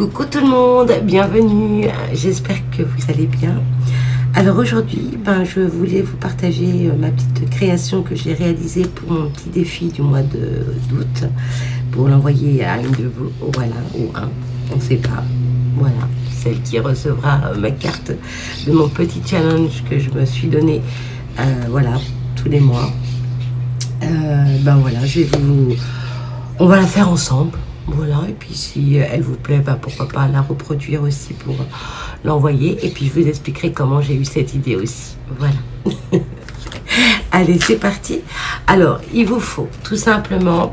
Coucou tout le monde, bienvenue, j'espère que vous allez bien. Alors aujourd'hui, je voulais vous partager ma petite création que j'ai réalisée pour mon petit défi du mois d'août, pour l'envoyer à une de vous, voilà, ou un, on ne sait pas, voilà, celle qui recevra ma carte de mon petit challenge que je me suis donné, voilà, tous les mois. Voilà, on va la faire ensemble. Voilà, et puis si elle vous plaît, pourquoi pas la reproduire aussi pour l'envoyer. Et puis je vous expliquerai comment j'ai eu cette idée aussi. Voilà. Allez, c'est parti. Alors, il vous faut tout simplement...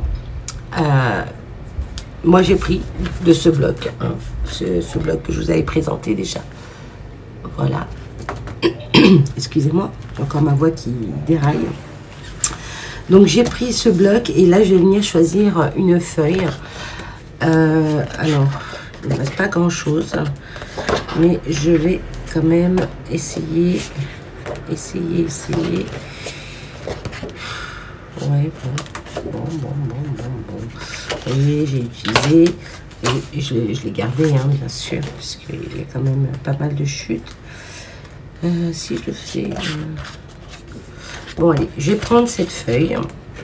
moi, j'ai pris de ce bloc, hein, ce bloc que je vous avais présenté déjà. Voilà. Excusez-moi, j'ai encore ma voix qui déraille. Donc, j'ai pris ce bloc et là, je vais venir choisir une feuille. Alors, il ne reste pas grand chose, mais je vais quand même essayer. Ouais, bon. Vous voyez, j'ai utilisé et je l'ai gardé, hein, bien sûr, parce qu'il y a quand même pas mal de chutes. Si je le fais. Bon, allez, je vais prendre cette feuille.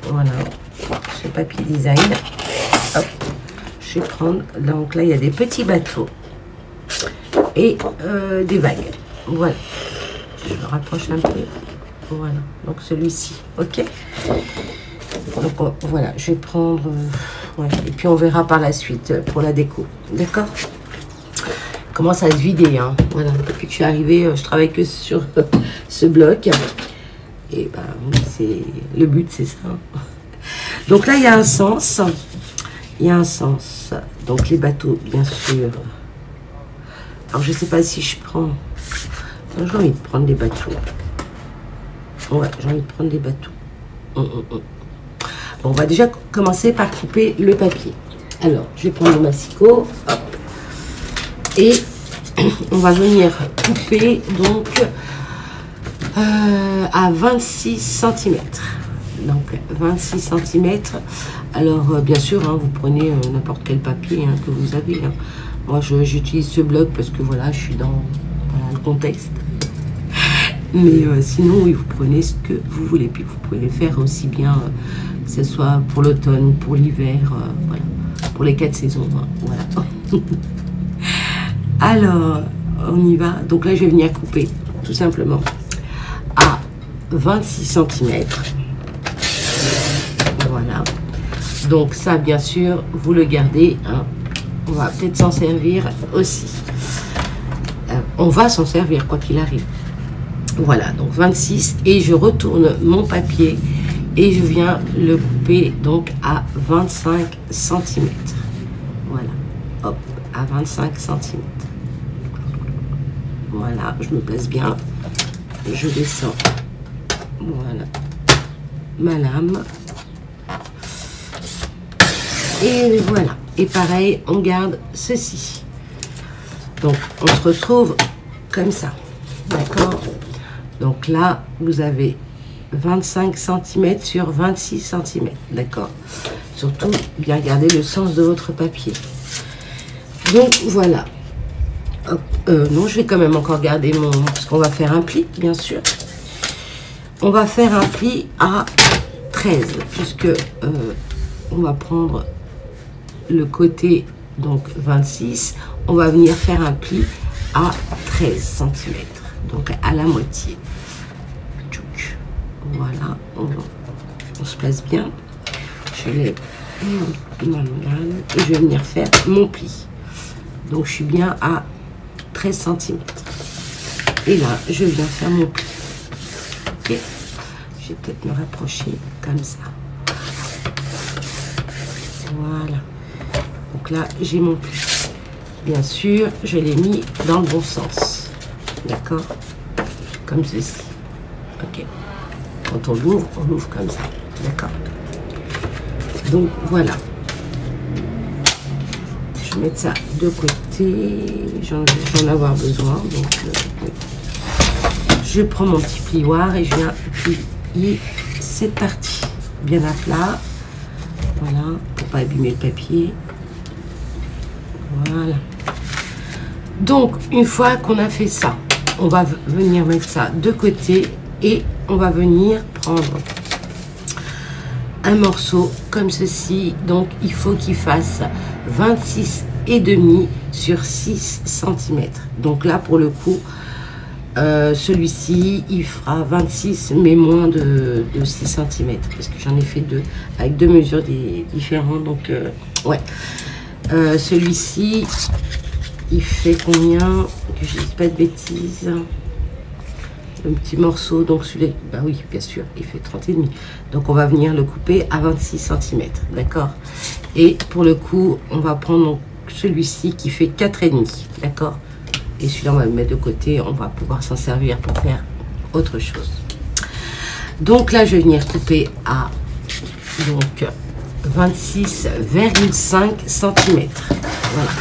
Voilà, ce papier design. Hop. Je vais prendre, donc là il y a des petits bateaux et des vagues. Voilà, je me rapproche un peu. Voilà, donc celui-ci, ok. Donc voilà, je vais prendre, ouais, et puis on verra par la suite pour la déco, d'accord. Commence à se vider, hein. Voilà, depuis que je suis arrivée, je travaille que sur ce bloc et c'est le but, c'est ça. Donc là il y a un sens. Il y a un sens. Donc les bateaux, bien sûr. Alors je sais pas si je prends... J'ai envie de prendre des bateaux. Ouais, j'ai envie de prendre des bateaux. Bon, on va déjà commencer par couper le papier. Alors, je vais prendre le massicot. Hop. Et on va venir couper donc à 26 cm. Donc 26 cm. Alors bien sûr, hein, vous prenez n'importe quel papier que vous avez. Hein. Moi j'utilise ce bloc parce que voilà, je suis dans le contexte. Mais sinon, oui, vous prenez ce que vous voulez. Puis vous pouvez le faire aussi bien, que ce soit pour l'automne ou pour l'hiver. Voilà, pour les 4 saisons. Hein, voilà. Alors, on y va. Donc là, je vais venir couper tout simplement à 26 cm. Voilà. Donc ça, bien sûr, vous le gardez. Hein. On va peut-être s'en servir aussi. On va s'en servir, quoi qu'il arrive. Voilà, donc 26. Et je retourne mon papier et je viens le couper donc à 25 cm. Voilà. Hop, à 25 cm. Voilà, je me place bien. Je descends. Voilà. Ma lame. Et voilà. Et pareil, on garde ceci. Donc, on se retrouve comme ça. D'accord? Donc là, vous avez 25 cm sur 26 cm. D'accord? Surtout, bien garder le sens de votre papier. Donc, voilà. Hop. Non, je vais quand même encore garder mon... Parce qu'on va faire un pli, bien sûr. On va faire un pli à 13. Puisque on va prendre... le côté donc 26, on va venir faire un pli à 13 cm, donc à la moitié. Voilà, on se place bien. Je lève et je vais venir faire mon pli. Donc je suis bien à 13 cm. Et là, je viens faire mon pli. Ok, je vais peut-être me rapprocher comme ça. Voilà. Donc là, j'ai mon pli. Bien sûr, je l'ai mis dans le bon sens. D'accord? Comme ceci. Ok. Quand on l'ouvre comme ça. D'accord? Donc, voilà. Je vais mettre ça de côté. J'en vais en avoir besoin. Donc, je prends mon petit plioir et je viens plier cette partie bien à plat. Voilà. Pour pas abîmer le papier. Voilà. Donc, une fois qu'on a fait ça, on va venir mettre ça de côté et on va venir prendre un morceau comme ceci. Donc, il faut qu'il fasse 26,5 sur 6 cm. Donc là, pour le coup, celui-ci, il fera 26, mais moins de 6 cm. Parce que j'en ai fait deux, avec deux mesures différentes. Donc, ouais. Celui-ci, il fait combien? Que je dise pas de bêtises. Un petit morceau, donc celui-là, bah oui, bien sûr, il fait 30,5. Donc on va venir le couper à 26 cm, d'accord? Et pour le coup, on va prendre celui-ci qui fait 4,5, d'accord? Et celui-là, on va le mettre de côté, on va pouvoir s'en servir pour faire autre chose. Donc là, je vais venir couper à donc 26,5 cm. Voilà.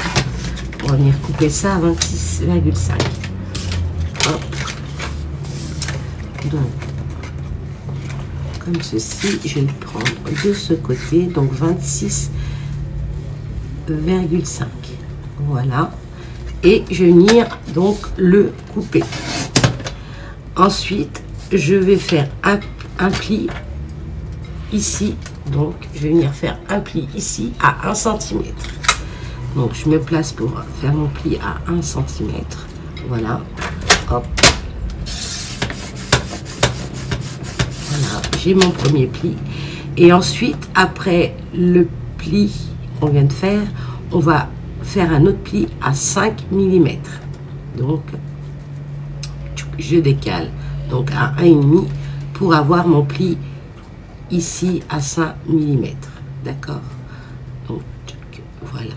On va venir couper ça à 26,5. Hop. Donc, comme ceci, je vais le prendre de ce côté, donc 26,5. Voilà. Et je vais venir donc le couper. Ensuite, je vais faire un pli ici. Donc, je vais venir faire un pli ici à 1 cm. Donc, je me place pour faire mon pli à 1 cm. Voilà. Hop. Voilà, j'ai mon premier pli. Et ensuite, après le pli qu'on vient de faire, on va faire un autre pli à 5 mm. Donc, je décale donc à 1,5 pour avoir mon pli ici à 5 mm. D'accord? Donc, voilà.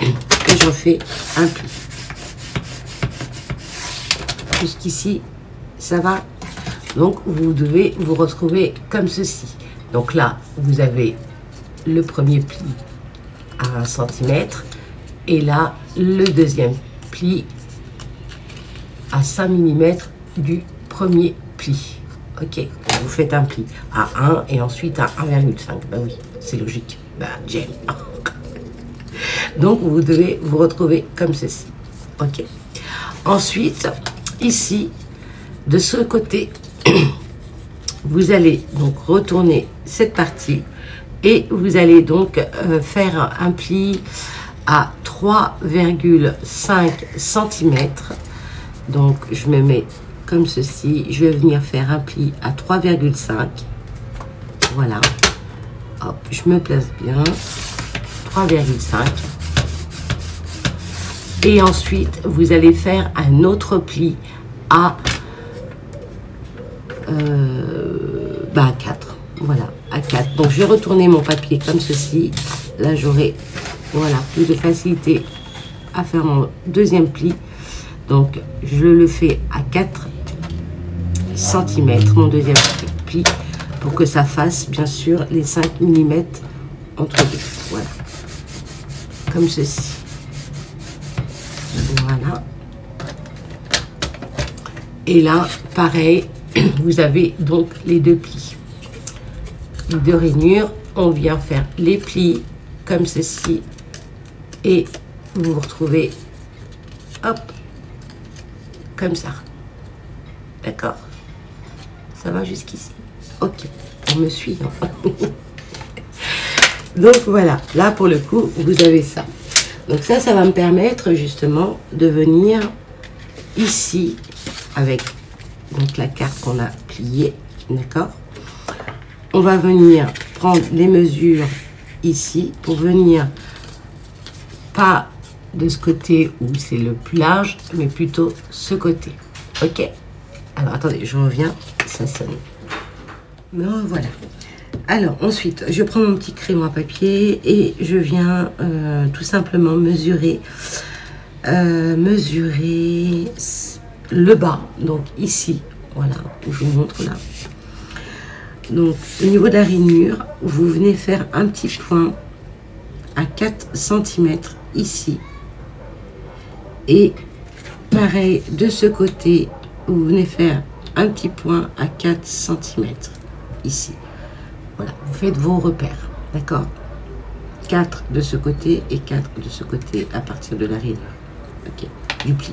Et je refais un pli. Jusqu'ici, ça va? Donc, vous devez vous retrouver comme ceci. Donc là, vous avez le premier pli à 1 cm. Et là, le deuxième pli à 5 mm du premier pli. Ok, vous faites un pli à 1 et ensuite à 1,5. Ben oui, c'est logique. Ben, j'aime. Donc, vous devez vous retrouver comme ceci. Ok. Ensuite, ici, de ce côté, vous allez donc retourner cette partie et vous allez donc faire un pli à 3,5 cm. Donc, je me mets comme ceci. Je vais venir faire un pli à 3,5. Voilà. Hop, je me place bien. 3,5. Et ensuite, vous allez faire un autre pli à 4. Voilà, à 4. Donc, je vais retourner mon papier comme ceci. Là, j'aurai, voilà, plus de facilité à faire mon deuxième pli. Donc, je le fais à 4 cm, mon deuxième pli, pour que ça fasse, bien sûr, les 5 mm entre deux. Voilà. Comme ceci. Voilà. Et là, pareil, vous avez donc les deux plis. Les deux rainures, on vient faire les plis comme ceci. Et vous vous retrouvez, hop, comme ça. D'accord? Ça va jusqu'ici? Ok, on me suit. Hein. Donc voilà, là pour le coup, vous avez ça. Donc ça va me permettre justement de venir ici avec donc la carte qu'on a pliée, d'accord? On va venir prendre les mesures ici pour venir pas de ce côté où c'est le plus large, mais plutôt ce côté. Ok? Alors attendez, je reviens, ça sonne. Non, voilà. Alors ensuite, je prends mon petit crayon à papier et je viens tout simplement mesurer le bas. Donc ici, voilà, je vous montre là. Donc au niveau de la rainure, vous venez faire un petit point à 4 cm ici. Et pareil, de ce côté, vous venez faire un petit point à 4 cm ici. Voilà, vous faites vos repères, d'accord? 4 de ce côté et 4 de ce côté à partir de la rainure, ok, du pli.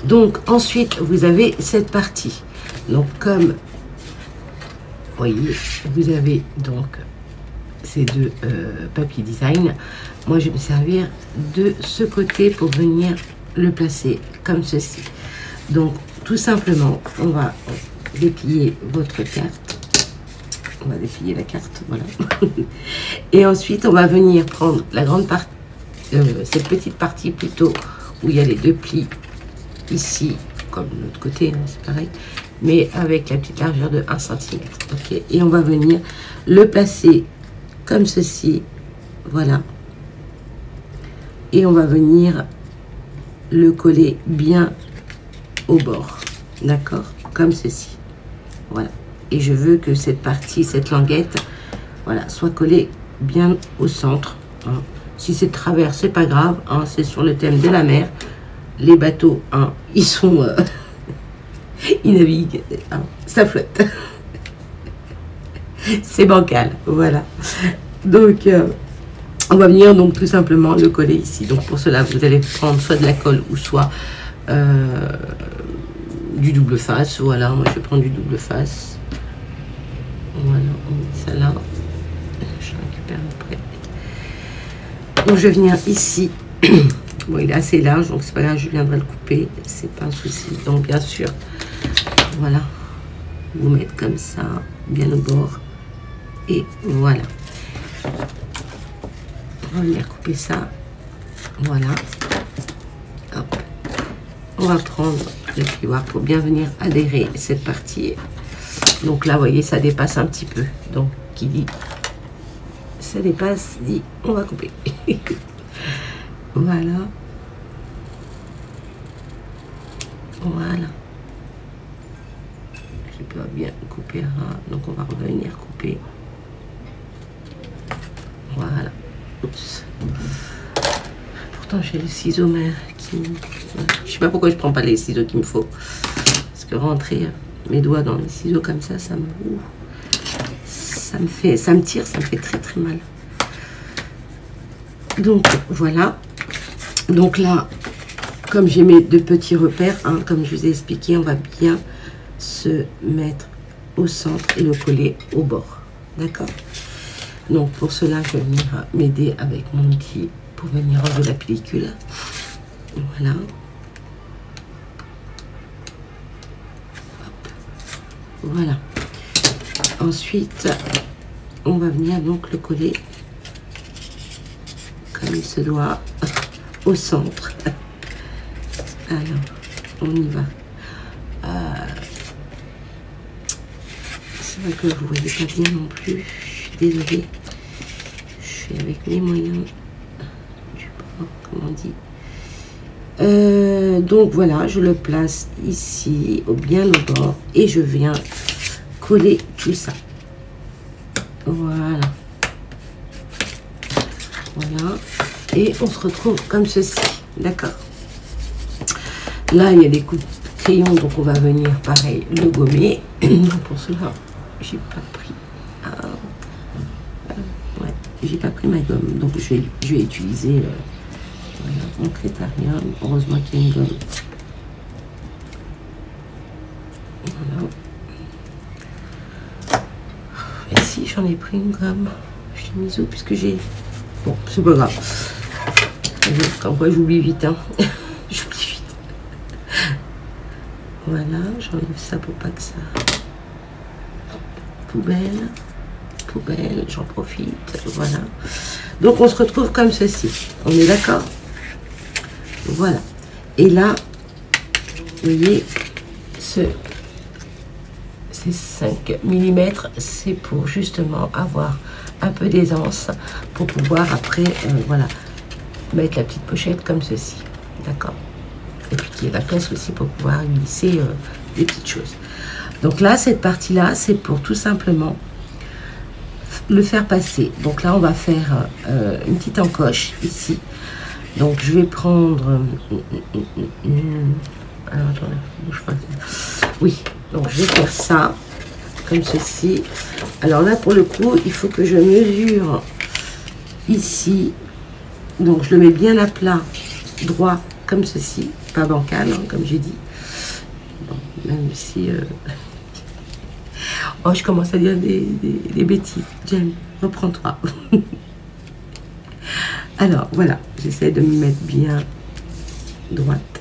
Donc ensuite vous avez cette partie, donc comme vous voyez, vous avez donc ces deux papiers design. Moi je vais me servir de ce côté pour venir le placer comme ceci. Donc tout simplement on va déplier votre carte, on va déplier la carte, voilà. Et ensuite on va venir prendre la grande partie, cette petite partie plutôt où il y a les deux plis ici, comme de l'autre côté, hein, c'est pareil, mais avec la petite largeur de 1 cm, ok. Et on va venir le placer comme ceci, voilà, et on va venir le coller bien au bord, d'accord, comme ceci, voilà. Et je veux que cette partie, cette languette, voilà, soit collée bien au centre, hein. Si c'est de travers, c'est pas grave, hein, c'est sur le thème de la mer. Les bateaux, hein, ils sont ils naviguent, hein, ça flotte. C'est bancal, voilà. Donc on va venir donc tout simplement le coller ici. Donc pour cela vous allez prendre soit de la colle ou soit du double face. Voilà, moi je vais prendre du double face. Voilà, on met ça là, je récupère après. Donc je vais venir ici. Bon, il est assez large, donc c'est pas grave, je viendrai le couper, c'est pas un souci. Donc bien sûr, voilà, vous mettre comme ça, bien au bord, et voilà. On va venir couper ça, voilà. Hop. On va prendre le plioir pour bien venir adhérer cette partie. Donc là, vous voyez, ça dépasse un petit peu. Donc, qui dit ça dépasse, dit on va couper. Voilà. Voilà. Je peux bien couper un. Donc on va revenir couper. Voilà. Oups. Pourtant j'ai le ciseau mais qui. Je sais pas pourquoi je prends pas les ciseaux qu'il me faut. Parce que rentrer mes doigts dans les ciseaux comme ça, ça me tire, ça me fait très très mal. Donc voilà. Donc là, comme j'ai mes deux petits repères, hein, comme je vous ai expliqué, on va bien se mettre au centre et le coller au bord. D'accord? Donc pour cela, je vais venir m'aider avec mon outil pour venir enlever la pellicule. Voilà. Hop. Voilà. Ensuite, on va venir donc le coller comme il se doit au centre. Alors, on y va. C'est vrai que vous voyez pas bien non plus. Je suis désolée. Je fais avec mes moyens du bord, comme on dit. Donc voilà, je le place ici, bien au bord, et je viens coller tout ça. Voilà. Voilà. Et on se retrouve comme ceci. D'accord? Là, il y a des coups de crayon, donc on va venir, pareil, le gommer. Pour cela, j'ai pas pris... ouais, j'ai pas pris ma gomme. Donc, je vais utiliser voilà, mon Crétarium. Heureusement qu'il y a une gomme. Voilà. Et si j'en ai pris une gomme, je l'ai mise où? Puisque j'ai... Bon, c'est pas grave. Comme quoi, j'oublie vite, hein. J'oublie vite. Voilà, j'enlève ça pour pas que ça... Poubelle, poubelle, j'en profite, voilà. Donc, on se retrouve comme ceci. On est d'accord? Voilà. Et là, vous voyez, ces 5 mm, c'est pour justement avoir un peu d'aisance pour pouvoir après, voilà, mettre la petite pochette comme ceci. D'accord? Et puis qu'il y ait la place aussi pour pouvoir glisser des petites choses. Donc là, cette partie-là, c'est pour tout simplement le faire passer. Donc là, on va faire une petite encoche ici. Donc je vais prendre... alors, attendez, bouge pas. Oui, donc je vais faire ça, comme ceci. Alors là, pour le coup, il faut que je mesure ici. Donc je le mets bien à plat, droit, comme ceci, pas bancal, hein, comme j'ai dit. Bon, même si... Oh, je commence à dire des bêtises. Jem, reprends-toi. Alors, voilà, j'essaie de me mettre bien droite.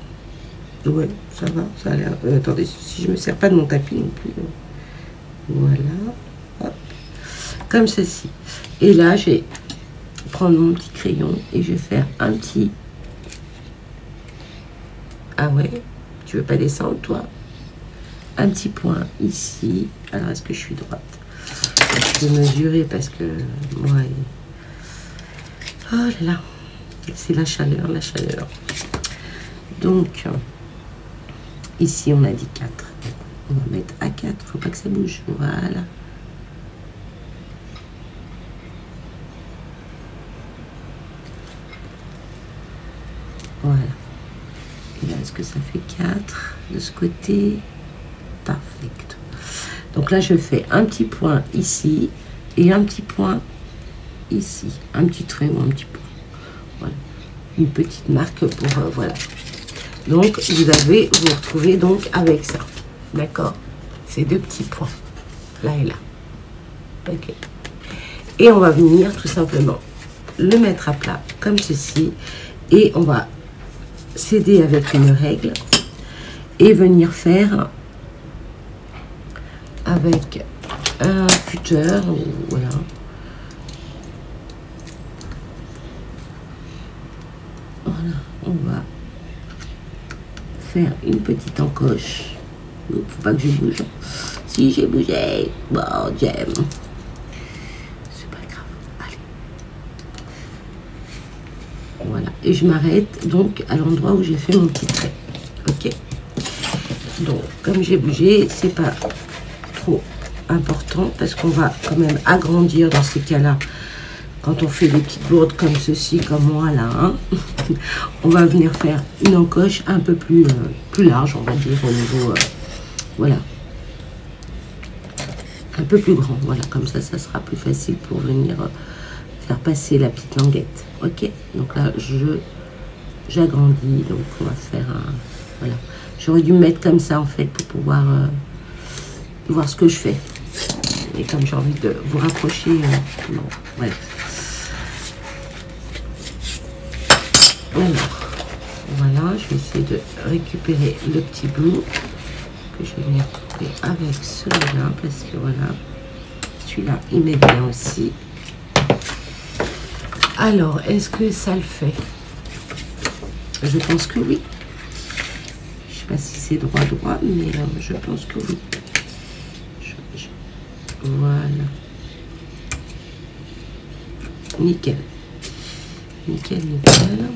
Ouais, ça va, ça a l'air... attendez, si je me sers pas de mon tapis non plus. Voilà, hop, comme ceci. Et là, je vais prendre mon petit crayon et je vais faire un petit... Ah ouais, tu veux pas descendre, toi? Un petit point ici. Alors, est-ce que je suis droite? Je vais mesurer parce que moi... Oh là là, c'est la chaleur, la chaleur. Donc, ici, on a dit 4. On va mettre à 4, faut pas que ça bouge. Voilà. Voilà. Et là, est-ce que ça fait 4 de ce côté? Parfait. Donc là, je fais un petit point ici et un petit point ici. Un petit trait ou un petit point. Voilà. Une petite marque pour... voilà. Donc, vous retrouvez donc avec ça. D'accord? Ces deux petits points. Là et là. Ok. Et on va venir tout simplement le mettre à plat comme ceci. Et on va s'aider avec une règle et venir faire avec un cutter. Voilà. Voilà. On va faire une petite encoche. Faut pas que je bouge. Si j'ai bougé, bon, j'aime. C'est pas grave. Allez. Voilà. Et je m'arrête donc à l'endroit où j'ai fait mon petit trait. Ok. Donc, comme j'ai bougé, c'est pas trop important parce qu'on va quand même agrandir dans ces cas-là. Quand on fait des petites bourdes comme ceci, comme moi là, hein, on va venir faire une encoche un peu plus large, on va dire, au niveau, voilà, un peu plus grand, voilà, comme ça, ça sera plus facile pour venir faire passer la petite languette, ok. Donc là, j'agrandis, donc on va faire un, voilà, j'aurais dû me mettre comme ça en fait pour pouvoir voir ce que je fais, et comme j'ai envie de vous rapprocher, bon, voilà. Alors, voilà, je vais essayer de récupérer le petit bout que je vais venir couper avec celui-là parce que voilà, celui-là il m'est bien aussi. Alors, est-ce que ça le fait? Je pense que oui. Je sais pas si c'est droit, mais je pense que oui. Voilà. Nickel. Nickel, nickel.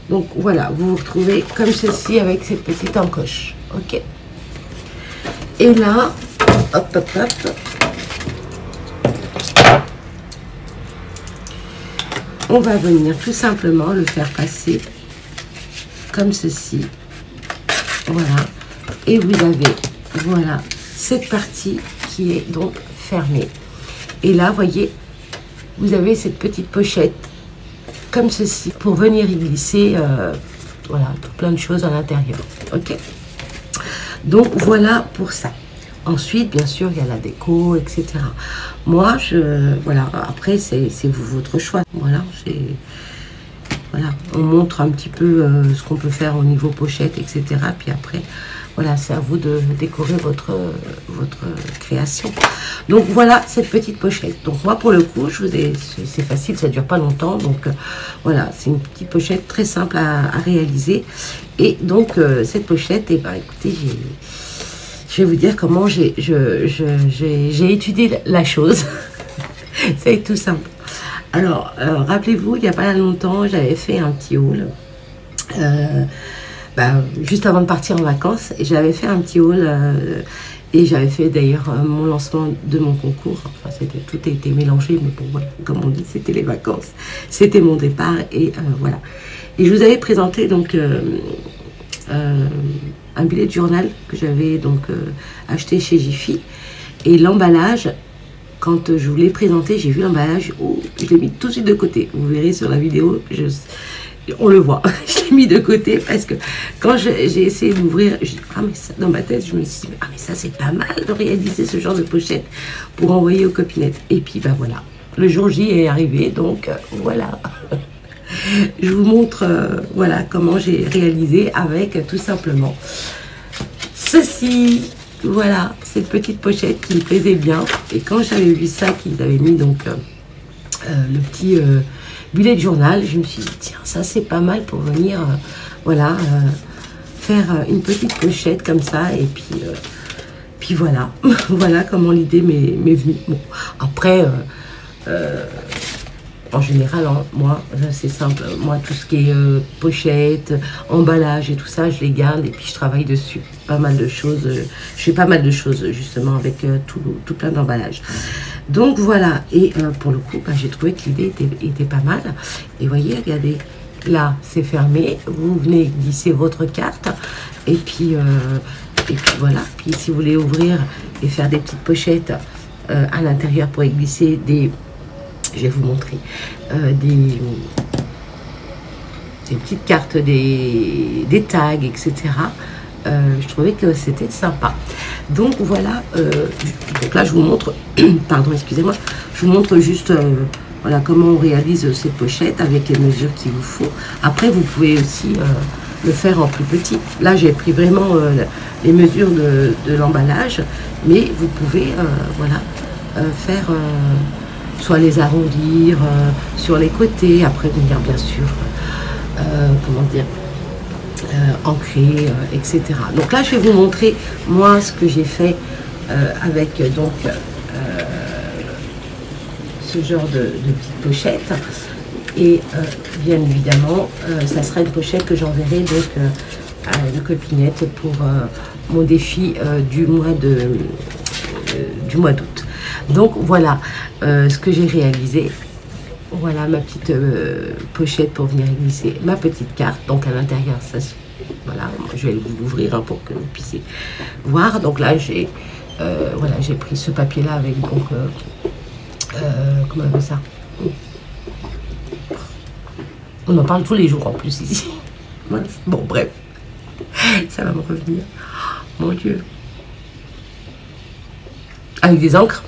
Donc voilà, vous vous retrouvez comme ceci avec cette petite encoche. Ok. Et là, hop, hop, hop. On va venir tout simplement le faire passer comme ceci. Voilà. Et vous avez, voilà, cette partie qui est donc fermée. Et là, voyez, vous avez cette petite pochette comme ceci pour venir y glisser voilà, plein de choses à l'intérieur. Ok, donc voilà pour ça. Ensuite, bien sûr, il y a la déco, etc. Moi, voilà, après c'est votre choix. Voilà, voilà, on montre un petit peu ce qu'on peut faire au niveau pochette, etc. Puis après, voilà, c'est à vous de décorer votre création. Donc voilà cette petite pochette. Donc moi pour le coup, c'est facile, ça dure pas longtemps. Donc voilà, c'est une petite pochette très simple à réaliser. Et donc cette pochette, et ben écoutez, je vais vous dire comment j'ai étudié la chose. C'est tout simple. Alors rappelez-vous, il n'y a pas longtemps, j'avais fait un petit haul. Juste avant de partir en vacances, et j'avais fait un petit haul et j'avais fait d'ailleurs mon lancement de mon concours. Enfin, tout a été mélangé, mais bon, voilà, comme on dit, c'était les vacances, c'était mon départ et voilà. Et je vous avais présenté donc un bullet journal que j'avais donc acheté chez Jiffy et l'emballage quand je vous l'ai présenté, j'ai vu l'emballage, oh, je l'ai mis tout de suite de côté. Vous verrez sur la vidéo, on le voit. Je l'ai mis de côté parce que quand j'ai essayé d'ouvrir, ah mais ça, dans ma tête, je me suis dit, ah mais ça c'est pas mal de réaliser ce genre de pochette pour envoyer aux copinettes. Et puis ben voilà, le jour J est arrivé, donc voilà. Je vous montre voilà comment j'ai réalisé avec tout simplement ceci. Voilà, cette petite pochette qui me plaisait bien. Et quand j'avais vu ça, qu'ils avaient mis donc le petit bullet journal, je me suis dit, tiens, ça c'est pas mal pour venir, voilà, faire une petite pochette comme ça. Et puis voilà, voilà comment l'idée m'est venue. Bon, après, en général, hein, moi, c'est simple. Moi, tout ce qui est pochette, emballage et tout ça, je les garde et puis je travaille dessus. Pas mal de choses. Je fais pas mal de choses, justement, avec tout plein d'emballages. Donc, voilà. Et pour le coup, bah, j'ai trouvé que l'idée était pas mal. Et voyez, regardez, là, c'est fermé. Vous venez glisser votre carte. Et puis voilà. Puis, si vous voulez ouvrir et faire des petites pochettes à l'intérieur pour y glisser des... Je vais vous montrer des petites cartes, des tags, etc. Je trouvais que c'était sympa. Donc voilà, donc là je vous montre, pardon, excusez-moi, je vous montre juste voilà, comment on réalise cette pochette avec les mesures qu'il vous faut. Après, vous pouvez aussi le faire en plus petit. Là, j'ai pris vraiment les mesures de l'emballage, mais vous pouvez voilà, faire... soit les arrondir sur les côtés, après venir bien sûr, comment dire, ancrer, etc. Donc là, je vais vous montrer, moi, ce que j'ai fait avec donc ce genre de petite pochette. Et bien évidemment, ça sera une pochette que j'enverrai donc à une copinette pour mon défi du mois d'août. Donc voilà ce que j'ai réalisé. Voilà ma petite pochette pour venir glisser ma petite carte. Donc à l'intérieur, ça, voilà, je vais vous l'ouvrir hein, pour que vous puissiez voir. Donc là, j'ai voilà, j'ai pris ce papier là avec donc comment on appelle ça? On en parle tous les jours en plus ici. Bon bref, ça va me revenir. Mon Dieu. Avec des encres.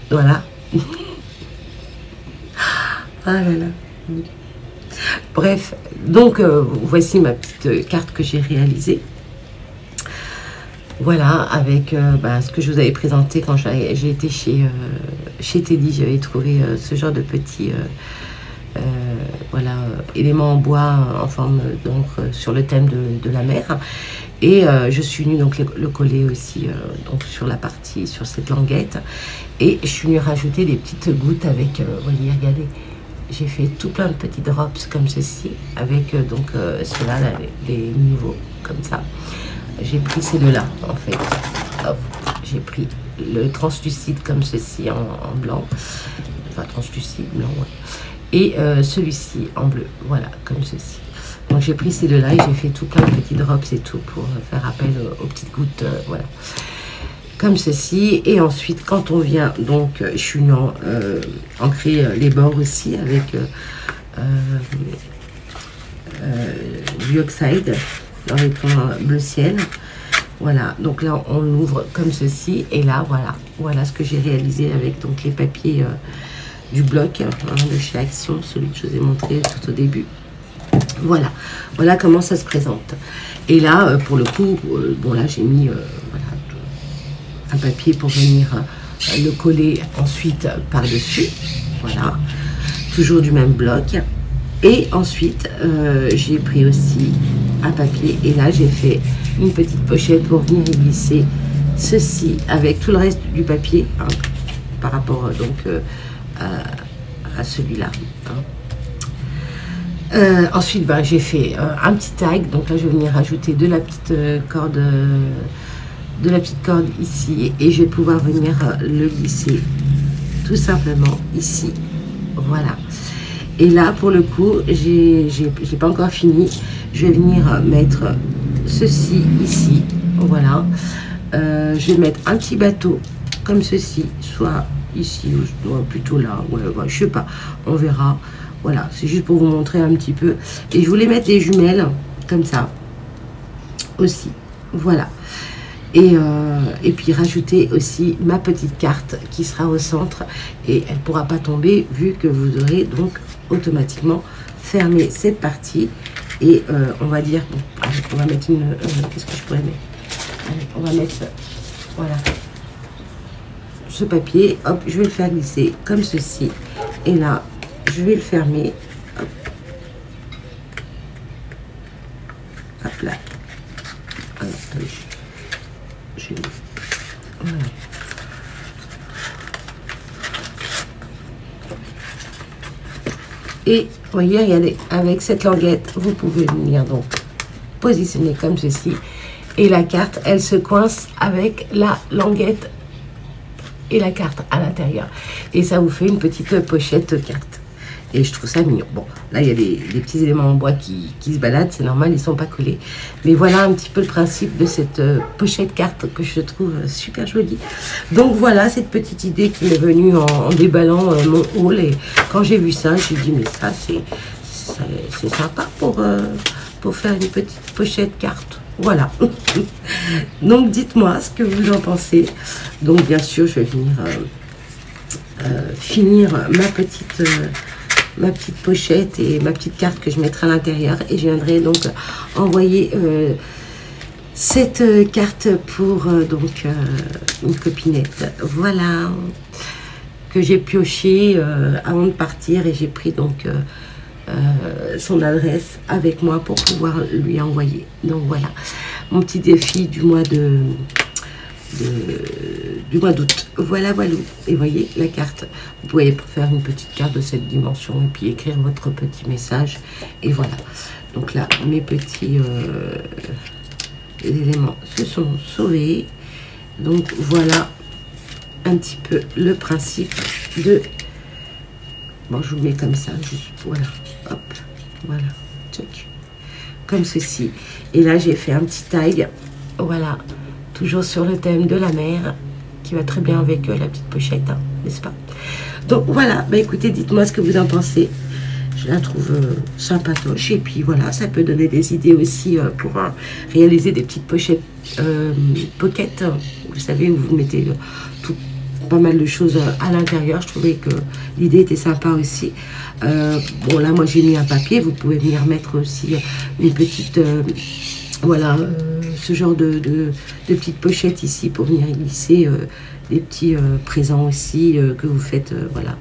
Voilà. Ah là là. Bref, donc voici ma petite carte que j'ai réalisée. Voilà, avec ce que je vous avais présenté quand j'ai été chez Teddy. J'avais trouvé ce genre de petits voilà, éléments en bois en forme d'encre sur le thème de la mer. Et je suis venue donc le coller aussi donc sur la partie, sur cette languette. Et je suis venue rajouter des petites gouttes avec, vous voyez, regardez, j'ai fait tout plein de petits drops comme ceci, avec donc ceux-là, les niveaux comme ça. J'ai pris ces deux-là, en fait. Hop, j'ai pris le translucide comme ceci en blanc. Enfin, translucide, blanc, ouais. Et celui-ci en bleu, voilà, comme ceci. Donc j'ai pris ces deux-là et j'ai fait tout plein de petits drops et tout pour faire appel aux petites gouttes, voilà. Comme ceci. Et ensuite, quand on vient, donc, je suis venue ancrer les bords aussi avec du oxyde dans les tons bleu ciel. Voilà, donc là, on ouvre comme ceci. Et là, voilà, voilà ce que j'ai réalisé avec donc les papiers du bloc de chez Action, celui que je vous ai montré tout au début. Voilà, voilà comment ça se présente. Et là, pour le coup, bon là, j'ai mis voilà, un papier pour venir le coller ensuite par-dessus. Voilà, toujours du même bloc. Et ensuite, j'ai pris aussi un papier. Et là, j'ai fait une petite pochette pour venir y glisser ceci avec tout le reste du papier, hein, par rapport donc à celui-là. Hein. Ensuite, j'ai fait un petit tag. Donc là, je vais venir rajouter de la petite corde ici. Et je vais pouvoir venir le glisser tout simplement ici. Voilà. Et là, pour le coup, j'ai pas encore fini. Je vais venir mettre ceci ici. Voilà. Je vais mettre un petit bateau comme ceci, soit ici, je dois plutôt là, ouais, ouais, je sais pas, on verra. Voilà, c'est juste pour vous montrer un petit peu. Et je voulais mettre des jumelles, comme ça, aussi, voilà. Et puis rajouter aussi ma petite carte qui sera au centre, et elle ne pourra pas tomber vu que vous aurez donc automatiquement fermé cette partie. Et on va dire, bon, allez, on va mettre une, qu'est-ce que je pourrais mettre? Allez, on va mettre, voilà, ce papier, hop, je vais le faire glisser comme ceci, et là, je vais le fermer, hop, hop là, alors, attendez, voilà. Et vous voyez, regardez, avec cette languette, vous pouvez venir donc positionner comme ceci. Et la carte, elle se coince avec la languette et la carte à l'intérieur. Et ça vous fait une petite pochette carte. Et je trouve ça mignon. Bon, là, il y a des petits éléments en bois qui se baladent. C'est normal, ils ne sont pas collés. Mais voilà un petit peu le principe de cette pochette carte que je trouve super jolie. Donc voilà, cette petite idée qui m'est venue en déballant mon haul. Et quand j'ai vu ça, j'ai dit, mais ça, c'est sympa pour faire une petite pochette carte. Voilà. Donc, dites-moi ce que vous en pensez. Donc, bien sûr, je vais venir finir ma petite pochette et ma petite carte que je mettrai à l'intérieur, et je viendrai donc envoyer cette carte pour donc une copinette, voilà, que j'ai pioché avant de partir, et j'ai pris donc son adresse avec moi pour pouvoir lui envoyer. Donc voilà mon petit défi du mois d'août. Voilà, voilà. Et voyez la carte. Vous pouvez faire une petite carte de cette dimension et puis écrire votre petit message. Et voilà. Donc là, mes petits éléments se sont sauvés. Donc voilà un petit peu le principe de... Bon, je vous mets comme ça, juste, voilà. Hop, voilà. Check. Comme ceci. Et là, j'ai fait un petit tag. Voilà. Toujours sur le thème de la mer, qui va très bien avec la petite pochette, hein, n'est-ce pas? Donc voilà, bah écoutez, dites-moi ce que vous en pensez. Je la trouve sympatoche, et puis voilà, ça peut donner des idées aussi pour réaliser des petites pochettes pocket, vous savez, où vous mettez pas mal de choses à l'intérieur. Je trouvais que l'idée était sympa aussi. Bon, là, moi, j'ai mis un papier. Vous pouvez venir mettre aussi une petite... voilà, ce genre de petites pochettes ici pour venir glisser des petits présents aussi que vous faites, voilà,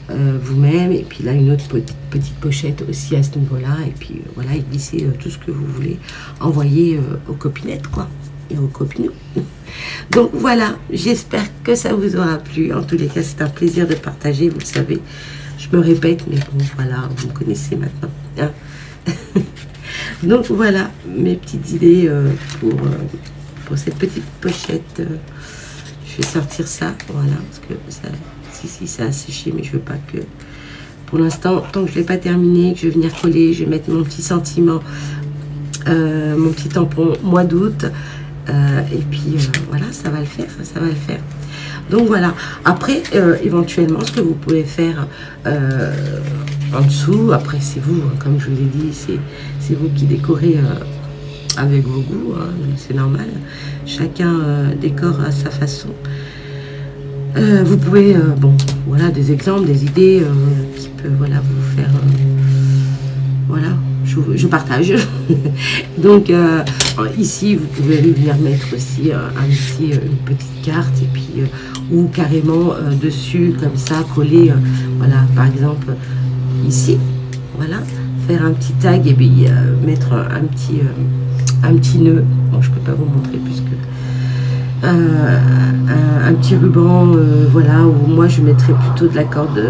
vous-même. Et puis là, une autre petite pochette aussi à ce niveau-là. Et puis voilà, et glisser tout ce que vous voulez envoyer aux copinettes, quoi, et aux copinous. Donc voilà, j'espère que ça vous aura plu. En tous les cas, c'est un plaisir de partager, vous le savez. Je me répète, mais bon, voilà, vous me connaissez maintenant, hein. Donc voilà mes petites idées pour cette petite pochette. Je vais sortir ça, voilà, parce que ça, si ça a séché, mais je veux pas que, pour l'instant, tant que je l'ai pas terminé, que je vais venir coller, je vais mettre mon petit sentiment, mon petit tampon mois d'août, et puis voilà, ça va le faire, ça va le faire. Donc voilà, après éventuellement ce que vous pouvez faire en dessous, après c'est vous, hein, comme je vous l'ai dit, c'est vous qui décorez avec vos goûts, hein, c'est normal, chacun décore à sa façon. Vous pouvez, bon, voilà, des exemples, des idées qui peuvent, voilà, vous faire, voilà, je partage. Donc ici, vous pouvez venir mettre aussi une petite carte, et puis ou carrément dessus, comme ça, coller, voilà, par exemple, ici, voilà, faire un petit tag, et puis mettre un petit nœud. Bon, je peux pas vous montrer plus que un petit ruban, voilà, où moi je mettrais plutôt de la corde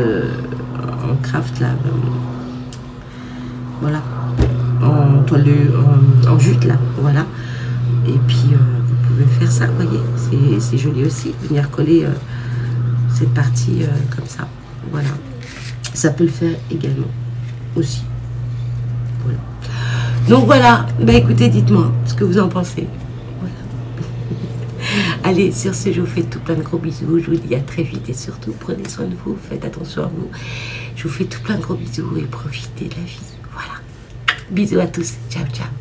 en craft là, voilà, en toile en jute là, voilà. Et puis vous pouvez faire ça, vous voyez, c'est joli aussi, venir coller cette partie comme ça, voilà. Ça peut le faire également aussi, voilà. Donc voilà, bah écoutez, dites-moi ce que vous en pensez. Allez, sur ce, je vous fais tout plein de gros bisous. Je vous dis à très vite et surtout, prenez soin de vous, faites attention à vous. Je vous fais tout plein de gros bisous et profitez de la vie. Voilà. Bisous à tous. Ciao, ciao.